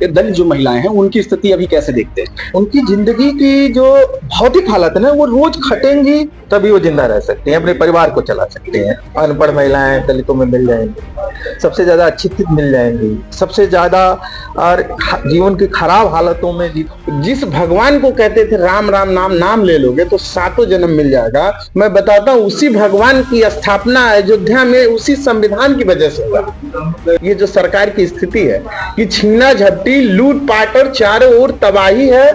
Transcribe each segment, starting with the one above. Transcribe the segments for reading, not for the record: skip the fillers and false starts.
ये दलित जो महिलाएं हैं उनकी स्थिति अभी कैसे देखते हैं? उनकी जिंदगी की जो भौतिक हालत है ना, वो रोज खटेंगी तभी वो जिंदा रह सकती हैं, अपने परिवार को चला सकते हैं। अनपढ़ महिलाएं दलितों में मिल जाएंगी, सबसे ज्यादा अशिक्षित मिल जाएंगी, सबसे ज्यादा और जीवन की खराब हालतों में जिस भगवान को कहते थे राम राम नाम ले लोगे तो सातों जन्म मिल जाएगा, मैं बताता हूँ उसी भगवान की स्थापना अयोध्या में उसी संविधान की वजह से हुआ। ये जो सरकार की स्थिति है कि छीना झपटी लूटपाट और चारों ओर तबाही है,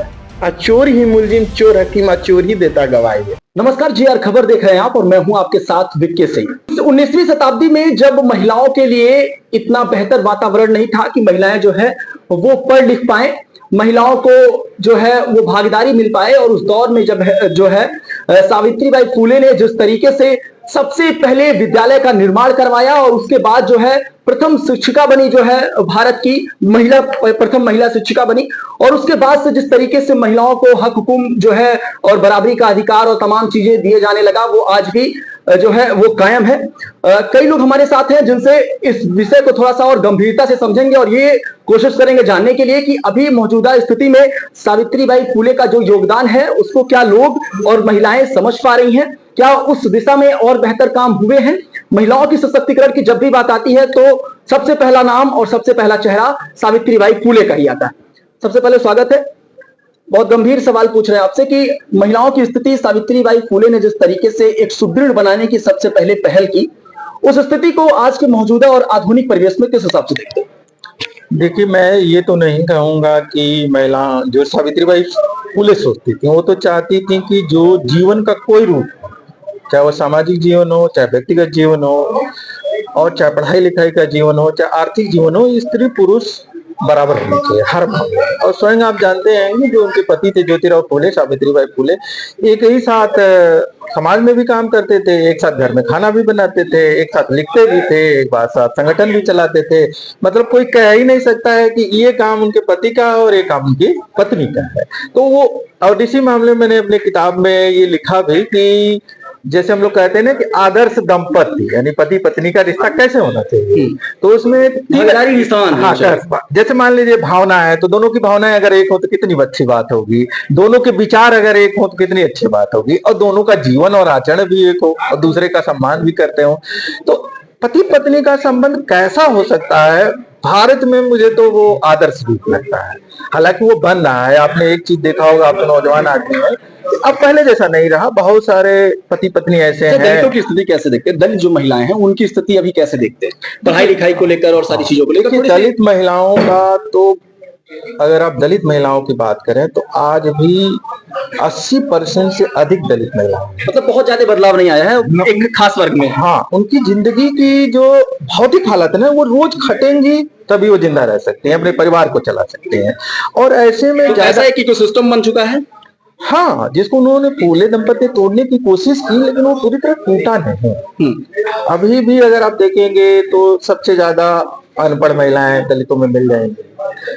और चोर ही मुलजिम चोर हकीम चोर ही देता गवाही है। नमस्कार, जीआर खबर देख रहे हैं आप और मैं हूं आपके साथ विक्के सिंह। 19वीं शताब्दी में जब महिलाओं के लिए इतना बेहतर वातावरण नहीं था कि महिलाएं जो है वो पढ़ लिख पाए, महिलाओं को जो है वो भागीदारी मिल पाए, और उस दौर में जब जो है सावित्रीबाई फुले ने जिस तरीके से सबसे पहले विद्यालय का निर्माण करवाया और उसके बाद जो है प्रथम शिक्षिका बनी, जो है भारत की प्रथम महिला शिक्षिका बनी, और उसके बाद से जिस तरीके से महिलाओं को हक हुकुम जो है और बराबरी का अधिकार और तमाम चीजें दिए जाने लगा, वो आज भी जो है वो कायम है। कई लोग हमारे साथ हैं जिनसे इस विषय को थोड़ा सा और गंभीरता से समझेंगे और ये कोशिश करेंगे जानने के लिए कि अभी मौजूदा स्थिति में सावित्रीबाई फुले का जो योगदान है उसको क्या लोग और महिलाएं समझ पा रही हैं, क्या उस दिशा में और बेहतर काम हुए हैं। महिलाओं की सशक्तिकरण की जब भी बात आती है तो सबसे पहला नाम और सबसे पहला चेहरा सावित्रीबाई फुले का ही आता है। सबसे पहले स्वागत है। बहुत गंभीर सवाल पूछ रहे हैं आपसे कि महिलाओं की स्थिति सावित्रीबाई फुले ने जिस तरीके से एक सुदृढ़ बनाने की सबसे पहले पहल की, उस स्थिति को आज के मौजूदा और आधुनिक परिवेश में किस हिसाब से देखते हैं? देखिए, मैं ये तो नहीं कहूंगा कि महिला जो सावित्रीबाई फुले सोचती थी, वो तो चाहती थी कि जो जीवन का कोई रूप, चाहे वो सामाजिक जीवन हो, चाहे व्यक्तिगत जीवन हो, और चाहे पढ़ाई लिखाई का जीवन हो, चाहे आर्थिक जीवन हो, स्त्री पुरुष बराबर होनी चाहिए हर मामले में। और स्वयं आप जानते हैं कि जो उनके पति थे ज्योतिराव फुले, सावित्रीबाई फुले एक ही साथ समाज में भी काम करते थे, एक साथ घर में खाना भी बनाते थे, एक साथ लिखते भी थे, एक बार साथ संगठन भी चलाते थे। मतलब कोई कह ही नहीं सकता है कि ये काम उनके पति का और ये काम उनकी पत्नी का है। तो वो, और इसी मामले में मैंने अपनी किताब में ये लिखा भी कि जैसे हम लोग कहते हैं ना कि आदर्श दंपति यानी पति पत्नी का रिश्ता कैसे होना चाहिए, तो उसमें हाँ, जैसे मान लीजिए भावना है, तो दोनों की भावनाएं अगर एक हो तो कितनी अच्छी बात होगी, दोनों के विचार अगर एक हो तो कितनी अच्छी बात होगी, और दोनों का जीवन और आचरण भी एक हो और दूसरे का सम्मान भी करते हो, तो पति पत्नी का संबंध कैसा हो सकता है। भारत में मुझे तो वो आदर्श रूप लगता है। हालांकि वो बन रहा है, आपने एक चीज देखा होगा, आप तो नौजवान आदमी है, अब पहले जैसा नहीं रहा, बहुत सारे पति पत्नी ऐसे हैं। दलितों की स्थिति कैसे देखते हैं? दलित जो महिलाएं हैं उनकी स्थिति अभी कैसे देखते हैं, पढ़ाई लिखाई को लेकर और सारी चीजों को लेकर? दलित महिलाओं का तो अगर आप दलित महिलाओं की बात करें तो आज भी 80% से अधिक दलित महिलाएं, मतलब बहुत ज्यादा बदलाव नहीं आया है एक खास वर्ग में। हाँ, उनकी जिंदगी की जो भौतिक हालत है ना, वो रोज खटेंगी तभी वो जिंदा रह सकते हैं, अपने परिवार को चला सकते हैं। और ऐसे में तो ऐसा है कि कोई सिस्टम बन चुका है, हाँ, जिसको उन्होंने फुले दंपति तोड़ने की कोशिश की, लेकिन वो पूरी तरह टूटा नहीं। अभी भी अगर आप देखेंगे तो सबसे ज्यादा अनपढ़ महिलाएं दलितों में मिल जाएंगी,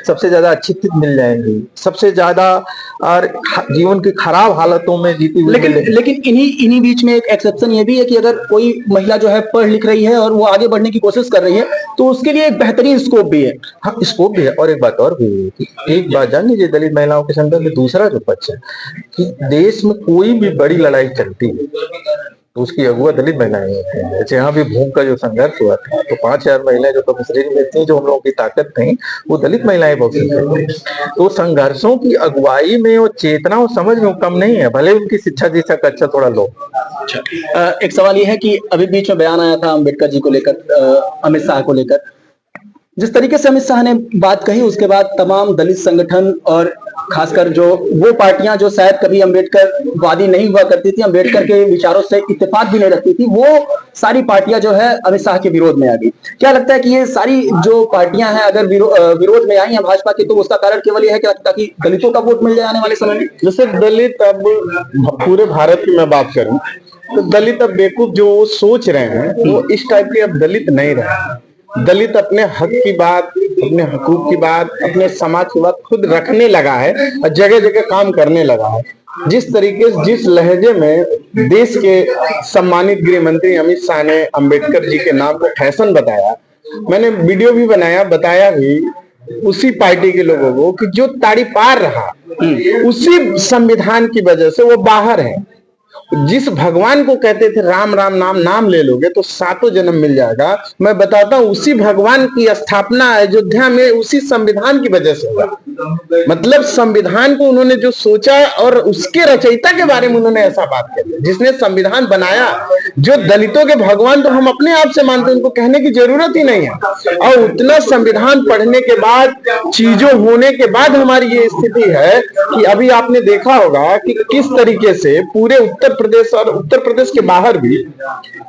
सबसे ज्यादा अशिक्षित मिल जाएंगी, सबसे ज्यादा और जीवन की खराब हालतों में जीती हुई। लेकिन इन्हीं बीच में एक एक्सेप्शन ये भी है कि अगर कोई महिला जो है पढ़ लिख रही है और वो आगे बढ़ने की कोशिश कर रही है तो उसके लिए एक बेहतरीन स्कोप भी है। हाँ, स्कोप भी है। और एक बात और भी है कि एक बात जान लीजिए, दलित महिलाओं के संदर्भ में दूसरा जो पक्ष है कि देश में कोई भी बड़ी लड़ाई चलती है तो उसकी अगुआ दलित महिलाएं होती हैं। जैसे यहाँ भी भूख का जो संघर्ष हुआ था तो 5000 महिलाएं जो कमिश्नरी में थी, जो हम लोगों की ताकत थी, वो दलित महिलाएं बहुत थी। तो संघर्षों की अगुवाई में वो चेतना और समझ में कम नहीं है, भले उनकी शिक्षा दीक्षा का अच्छा थोड़ा लो। एक सवाल ये है कि अभी बीच में बयान आया था अम्बेडकर जी को लेकर, अमित शाह को लेकर, जिस तरीके से अमित शाह ने बात कही उसके बाद तमाम दलित संगठन और खासकर जो वो पार्टियां जो शायद कभी अम्बेडकर वादी नहीं हुआ करती थी, अम्बेडकर के विचारों से इत्तेफाक भी नहीं रखती थी, वो सारी पार्टियां जो है अमित शाह के विरोध में आ गई। क्या लगता है कि ये सारी जो पार्टियां हैं अगर विरोध में आई हैं भाजपा के, तो उसका कारण केवल ये है कि ताकि दलितों का वोट मिल जाए आने वाले समय में? जैसे दलित, अब पूरे भारत की मैं बात करूं तो दलित अब बेवकूफ जो सोच रहे हैं वो इस टाइप के अब दलित नहीं रहे। दलित अपने हक की बात, अपने हकूक की बात, अपने समाज की बात खुद रखने लगा है और जगह जगह काम करने लगा है। जिस तरीके से, जिस लहजे में देश के सम्मानित गृह मंत्री अमित शाह ने अंबेडकर जी के नाम को फैशन बताया, मैंने वीडियो भी बनाया, बताया भी उसी पार्टी के लोगों को कि जो ताड़ी पार रहा उसी संविधान की वजह से वो बाहर है। जिस भगवान को कहते थे राम राम नाम ले लोगे तो सातों जन्म मिल जाएगा, मैं बताता हूं उसी भगवान की स्थापना अयोध्या में उसी संविधान की वजह से हुआ। मतलब संविधान को उन्होंने जो सोचा और उसके रचयिता के बारे में उन्होंने ऐसा बात कर दिया, जिसने संविधान बनाया। जो दलितों के भगवान तो हम अपने आप से मानते हैं, उनको कहने की जरूरत ही नहीं है। और उतना संविधान पढ़ने के बाद, चीजों होने के बाद हमारी ये स्थिति है कि अभी आपने देखा होगा कि किस तरीके से पूरे उत्तर प्रदेश और उत्तर प्रदेश के बाहर भी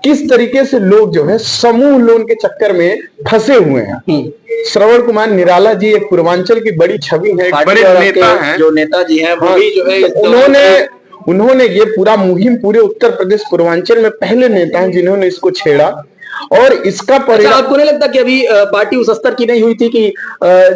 किस तरीके से लोग जो है समूह लोन के चक्कर में फंसे हुए हैं। श्रवण कुमार निराला जी एक पूर्वांचल की बड़ी छवि है, एक बड़े नेता हैं, जो नेताजी हैं वो भी जो है उन्होंने ये पूरा मुहिम पूरे उत्तर प्रदेश पूर्वांचल में पहले नेता हैं जिन्होंने इसको छेड़ा। और इसका परिणाम आपको नहीं लगता कि अभी पार्टी उस स्तर की नहीं हुई थी कि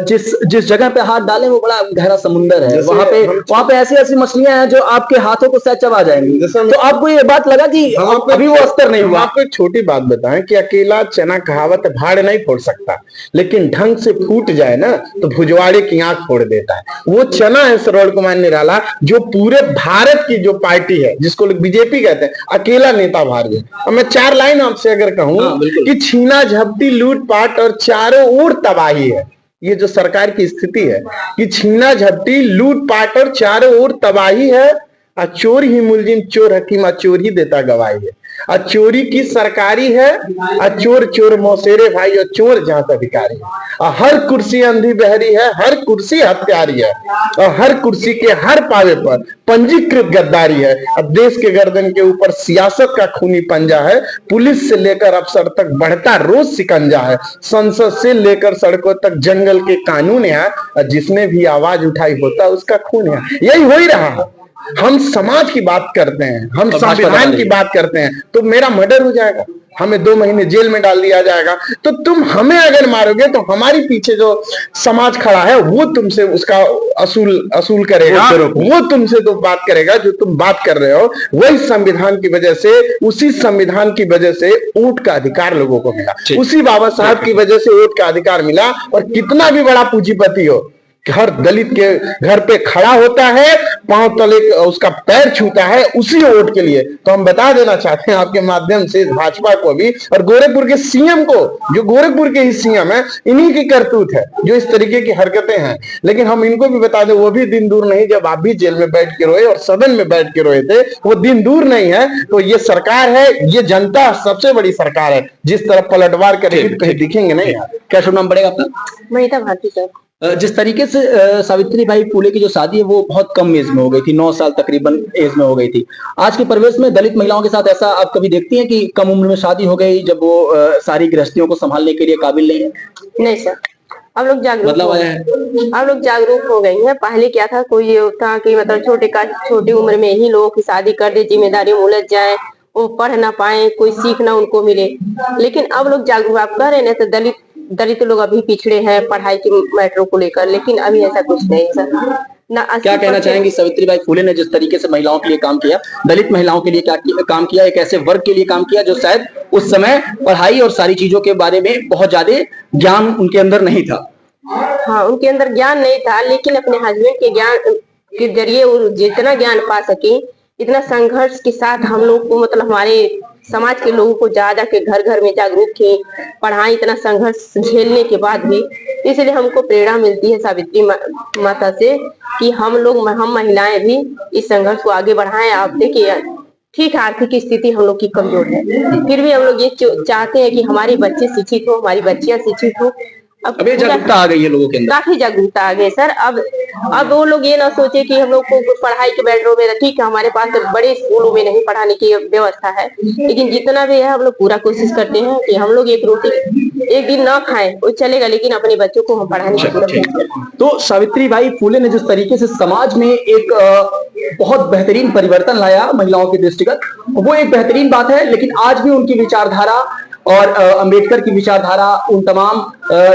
जिस जगह पे हाथ डालें वो बड़ा गहरा समुंदर है, वहां पे ऐसी ऐसी मछलियां हैं जो आपके हाथों को शायद चबा जाएंगी। तो आपको ये बात लगा कि अभी वो स्तर नहीं हुआ? आपको एक छोटी बात बताएं कि अकेला चना कहावत भाड़ नहीं फोड़ सकता, लेकिन ढंग से फूट जाए ना तो भुजवाड़े की आंख फोड़ देता है। वो चना है श्रवण कुमार निराला, जो पूरे भारत की जो पार्टी है जिसको लोग बीजेपी कहते हैं, अकेला नेता भार है। और मैं 4 लाइन आपसे अगर कहूं कि छीना झपटी लूटपाट और चारों ओर तबाही है। ये जो सरकार की स्थिति है कि छीना झपटी लूटपाट और चारों ओर तबाही है। चोर ही मुलजिम चोर हकीम चोर ही देता गवाही है। चोरी की सरकारी है, चोर चोर मौसेरे भाई और चोर जांच अधिकारी है। हर कुर्सी अंधी बहरी है, हर कुर्सी हत्यारी है और हर कुर्सी के हर पावे पर पंजीकृत गद्दारी है। अब देश के गर्दन के ऊपर सियासत का खूनी पंजा है। पुलिस से लेकर अफसर तक बढ़ता रोज शिकंजा है। संसद से लेकर सड़कों तक जंगल के कानून है, जिसने भी आवाज उठाई होता उसका खून है। यही हो ही रहा। हम समाज की बात करते हैं, हम संविधान की बात करते हैं, तो मेरा मर्डर हो जाएगा, हमें 2 महीने जेल में डाल दिया जाएगा। तो तुम हमें अगर मारोगे तो हमारी पीछे जो समाज खड़ा है वो तुमसे उसका असूल करेगा, वो तुमसे तो बात करेगा जो तुम बात कर रहे हो। वही संविधान की वजह से, उसी संविधान की वजह से वोट का अधिकार लोगों को मिला, उसी बाबा साहब की वजह से वोट का अधिकार मिला। और कितना भी बड़ा पूंजीपति हो, हर दलित के घर पे खड़ा होता है, पांव तले उसका पैर छूता है उसी वोट के लिए। तो हम बता देना चाहते हैं आपके माध्यम से भाजपा को भी और गोरखपुर के सीएम को, जो गोरखपुर के ही सीएम है, इन्हीं की करतूत है जो इस तरीके की हरकतें हैं। लेकिन हम इनको भी बता दें, वो भी दिन दूर नहीं जब आप भी जेल में बैठ के रोए और सदन में बैठ के रोए थे, वो दिन दूर नहीं है। तो ये सरकार है, ये जनता सबसे बड़ी सरकार है, जिस तरह पलटवार करेगी कहीं दिखेंगे नहीं। क्या शुभ नाम पड़ेगा अपना? महिता भारती सर। जिस तरीके से सावित्री बाई फुले की जो शादी है वो बहुत कम एज में हो गई थी, 9 साल तकरीबन एज में हो गई थी। आज के परिवेश में दलित महिलाओं के साथ ऐसा आप कभी देखती हैं कि कम उम्र में शादी हो गई जब वो सारी गृहस्थियों को संभालने के लिए काबिल नहीं है? नहीं सर, अब लोग जागरूक मतलब आया है, अब लोग जागरूक हो गई हैं। पहले क्या था, कोई ये था कि मतलब छोटी उम्र में ही लोगों की शादी कर दे, जिम्मेदारी में उलझ जाए, वो पढ़ ना पाए, कोई सीख ना उनको मिले। लेकिन अब लोग जागरूक, आप कह रहे हैं तो दलित लोग अभी पिछड़े हैं पढ़ाई के मैटरों को लेकर, लेकिन अभी ऐसा कुछ नहीं है सर। क्या कहना चाहेंगी सावित्री बाई फुले ने जिस तरीके से महिलाओं के लिए काम किया, दलित महिलाओं के लिए क्या काम किया, एक ऐसे वर्ग के लिए काम किया जो शायद उस समय पढ़ाई और सारी चीजों के बारे में बहुत ज्यादा ज्ञान उनके अंदर नहीं था? हाँ, उनके अंदर ज्ञान नहीं था, लेकिन अपने हस्बैंड के ज्ञान के जरिए वो जितना ज्ञान पा सके, इतना संघर्ष के साथ हम लोग को, मतलब हमारे समाज के लोगों को जा के घर घर में जागरूक की पढ़ाई, इतना संघर्ष झेलने के बाद भी। इसलिए हमको प्रेरणा मिलती है सावित्री माता से कि हम महिलाएं भी इस संघर्ष को आगे बढ़ाएं। आप देखिए, ठीक आर्थिक स्थिति हम लोग की कमजोर है, फिर भी हम लोग ये चाहते हैं कि हमारे बच्चे शिक्षित हो, हमारी बच्चियां शिक्षित हो। अब ये जागरूकता आ गई है लोगों के अंदर, काफी जागरूकता आ गई सर। अब वो लोग ये ना सोचे कि हम लोग को पढ़ाई के बैठो में, ठीक है हमारे पास बड़े स्कूलों में नहीं पढ़ाने की व्यवस्था है, लेकिन जितना भी है हम लोग पूरा कोशिश करते हैं कि हम लोग एक रोटी एक दिन ना खाएं वो चलेगा, लेकिन अपने बच्चों को हम पढ़ाने की पूरा कोशिश करते हैं। तो सावित्री बाई फुले ने जिस तरीके से समाज में एक बहुत बेहतरीन परिवर्तन लाया महिलाओं के दृष्टिगत, वो एक बेहतरीन बात है। लेकिन आज भी उनकी विचारधारा और अंबेडकर की विचारधारा उन तमाम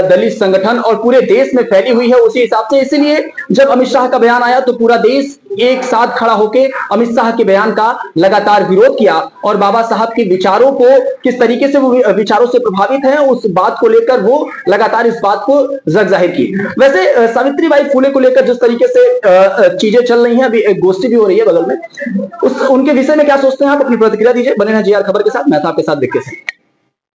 दलित संगठन और पूरे देश में फैली हुई है। उसी हिसाब से इसीलिए जब अमित शाह का बयान आया तो पूरा देश एक साथ खड़ा होकर अमित शाह के बयान का लगातार विरोध किया और बाबा साहब के विचारों को किस तरीके से वो विचारों से प्रभावित हैं उस बात को लेकर वो लगातार इस बात को जग जाहिर की। वैसे सावित्रीबाई फुले को लेकर जिस तरीके से चीजें चल रही हैं, अभी एक गोष्ठी भी हो रही है बगल में, उनके विषय में क्या सोचते हैं आप? अपनी प्रतिक्रिया दीजिए। बने रहें जीआर खबर के साथ, मैं था आपके साथ विक्की सिंह।